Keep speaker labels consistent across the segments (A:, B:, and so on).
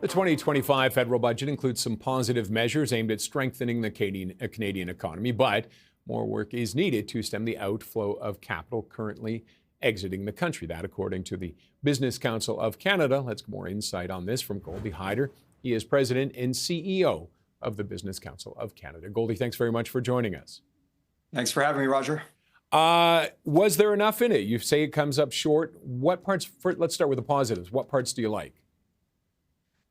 A: The 2025 federal budget includes some positive measures aimed at strengthening the Canadian economy, but more work is needed to stem the outflow of capital currently exiting the country. That, according to the Business Council of Canada. Let's get more insight on this from Goldy Hyder. He is president and CEO of the Business Council of Canada. Goldy, thanks very much for joining us.
B: Thanks for having me, Roger.
A: Was there enough in it? You say it comes up short. What parts? Let's start with the positives. What parts do you like?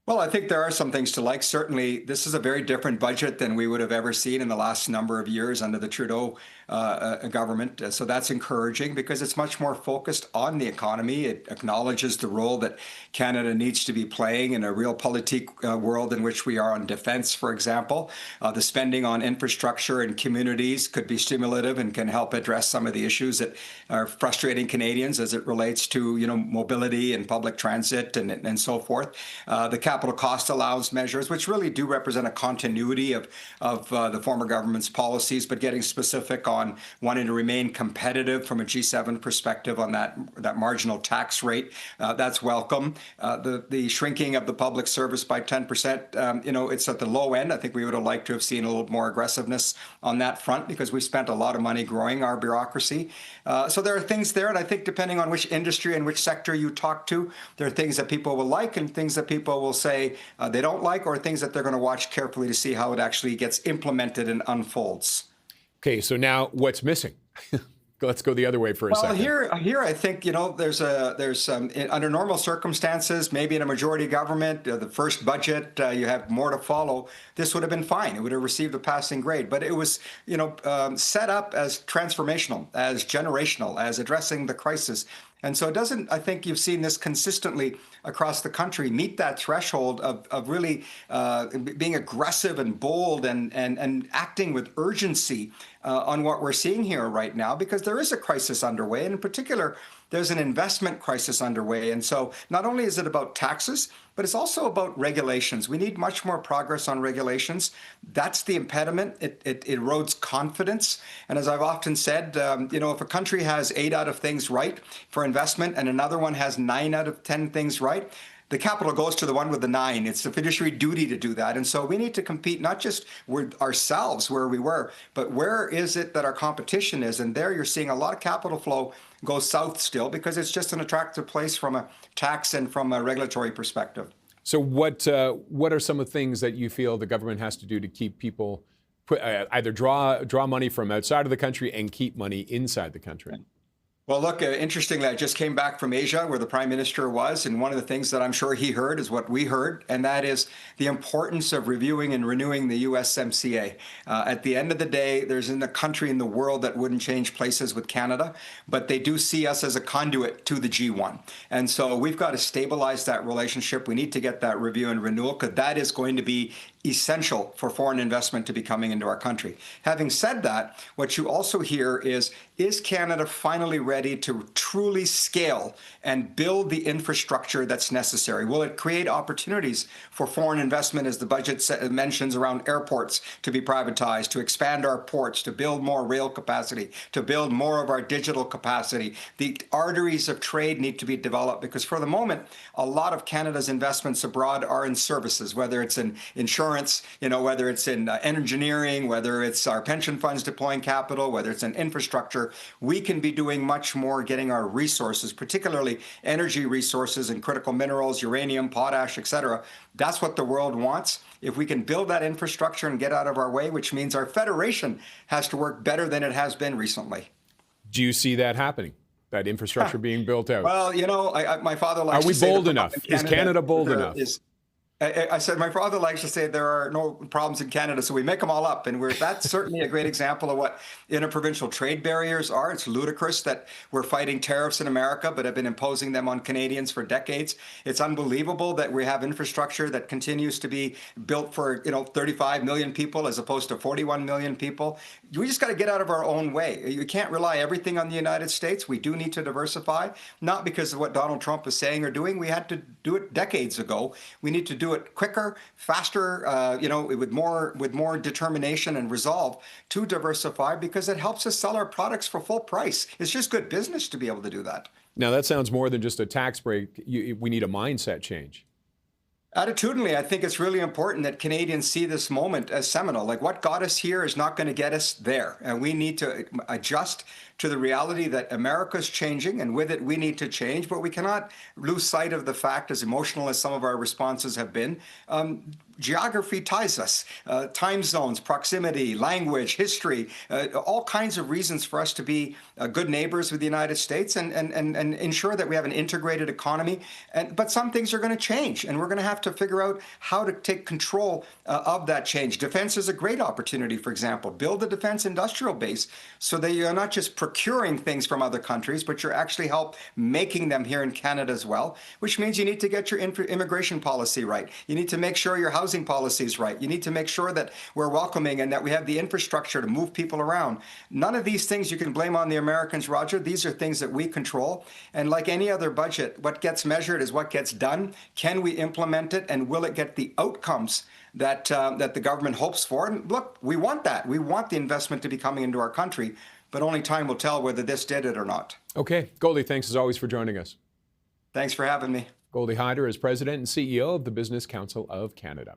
B: Well, I think there are some things to like. Certainly, this is a very different budget than we would have ever seen in the last number of years under the Trudeau government. So that's encouraging because it's much more focused on the economy. It acknowledges the role that Canada needs to be playing in a realpolitik world in which we are on defense, for example. The spending on infrastructure and communities could be stimulative and can help address some of the issues that are frustrating Canadians as it relates to, mobility and public transit and so forth. The capital cost allowance measures, which really do represent a continuity of the former government's policies, but getting specific on wanting to remain competitive from a G7 perspective on that marginal tax rate. That's welcome. The shrinking of the public service by 10%, it's at the low end. I think we would have liked to have seen a little more aggressiveness on that front because we spent a lot of money growing our bureaucracy. So there are things there, and I think depending on which industry and which sector you talk to, there are things that people will like and things that people will say they don't like, or things that they're going to watch carefully to see how it actually gets implemented and unfolds.
A: Okay, so now what's missing? Let's go the other way for a second.
B: Well, here I think there's under normal circumstances, maybe in a majority government, the first budget you have more to follow. This would have been fine. It would have received a passing grade, but it was set up as transformational, as generational, as addressing the crisis. And so it doesn't, I think you've seen this consistently across the country, meet that threshold of really being aggressive and bold and acting with urgency on what we're seeing here right now, because there is a crisis underway. And in particular, there's an investment crisis underway. And so not only is it about taxes, but it's also about regulations. We need much more progress on regulations. That's the impediment. It erodes confidence. And as I've often said, if a country has 8 out of things right for investment and another one has 9 out of 10 things right, the capital goes to the one with the 9. It's the fiduciary duty to do that. And so we need to compete not just with ourselves where we were, but where is it that our competition is? And there you're seeing a lot of capital flow go south still because it's just an attractive place from a tax and from a regulatory perspective.
A: So what are some of the things that you feel the government has to do to keep people either draw money from outside of the country and keep money inside the country?
B: Well, look, interestingly, I just came back from Asia where the Prime Minister was, and one of the things that I'm sure he heard is what we heard, and that is the importance of reviewing and renewing the USMCA. At the end of the day, there isn't a country in the world that wouldn't change places with Canada, but they do see us as a conduit to the G1. And so we've got to stabilize that relationship. We need to get that review and renewal because that is going to be essential for foreign investment to be coming into our country. Having said that, what you also hear is Canada finally ready to truly scale and build the infrastructure that's necessary? Will it create opportunities for foreign investment, as the budget mentions, around airports to be privatized, to expand our ports, to build more rail capacity, to build more of our digital capacity? The arteries of trade need to be developed because for the moment, a lot of Canada's investments abroad are in services, whether it's in insurance, whether it's in engineering, whether it's our pension funds deploying capital, whether it's in infrastructure. We can be doing much more getting our resources, particularly energy resources and critical minerals, uranium, potash, etc. That's what the world wants. If we can build that infrastructure and get out of our way, which means our federation has to work better than it has been recently.
A: Do you see that happening? That infrastructure being built out?
B: Well, my father likes to say...
A: Are we bold enough? Is Canada bold enough?
B: I said, my father likes to say there are no problems in Canada, so we make them all up. And that's certainly a great example of what interprovincial trade barriers are. It's ludicrous that we're fighting tariffs in America, but have been imposing them on Canadians for decades. It's unbelievable that we have infrastructure that continues to be built for 35 million people as opposed to 41 million people. We just got to get out of our own way. You can't rely everything on the United States. We do need to diversify, not because of what Donald Trump is saying or doing. We had to do it decades ago. We need to do it quicker, faster, with more determination and resolve to diversify because it helps us sell our products for full price. It's just good business to be able to do that.
A: Now, that sounds more than just a tax break. We need a mindset change.
B: Attitudinally, I think it's really important that Canadians see this moment as seminal. Like what got us here is not going to get us there. And we need to adjust to the reality that America's changing, and with it, we need to change. But we cannot lose sight of the fact, as emotional as some of our responses have been, geography ties us, time zones, proximity, language, history, all kinds of reasons for us to be good neighbors with the United States and ensure that we have an integrated economy. But some things are going to change, and we're going to have to figure out how to take control of that change. Defense is a great opportunity, for example. Build a defense industrial base so that you're not just procuring things from other countries, but you're actually help making them here in Canada as well, which means you need to get your immigration policy right. You need to make sure your housing policy is right. You need to make sure that we're welcoming and that we have the infrastructure to move people around. None of these things you can blame on the Americans, Roger. These are things that we control. And like any other budget, what gets measured is what gets done. Can we implement it, and will it get the outcomes that that the government hopes for? And look, we want that. We want the investment to be coming into our country, but only time will tell whether this did it or not.
A: Okay. Goldy, thanks as always for joining us.
B: Thanks for having me.
A: Goldy Hyder is President and CEO of the Business Council of Canada.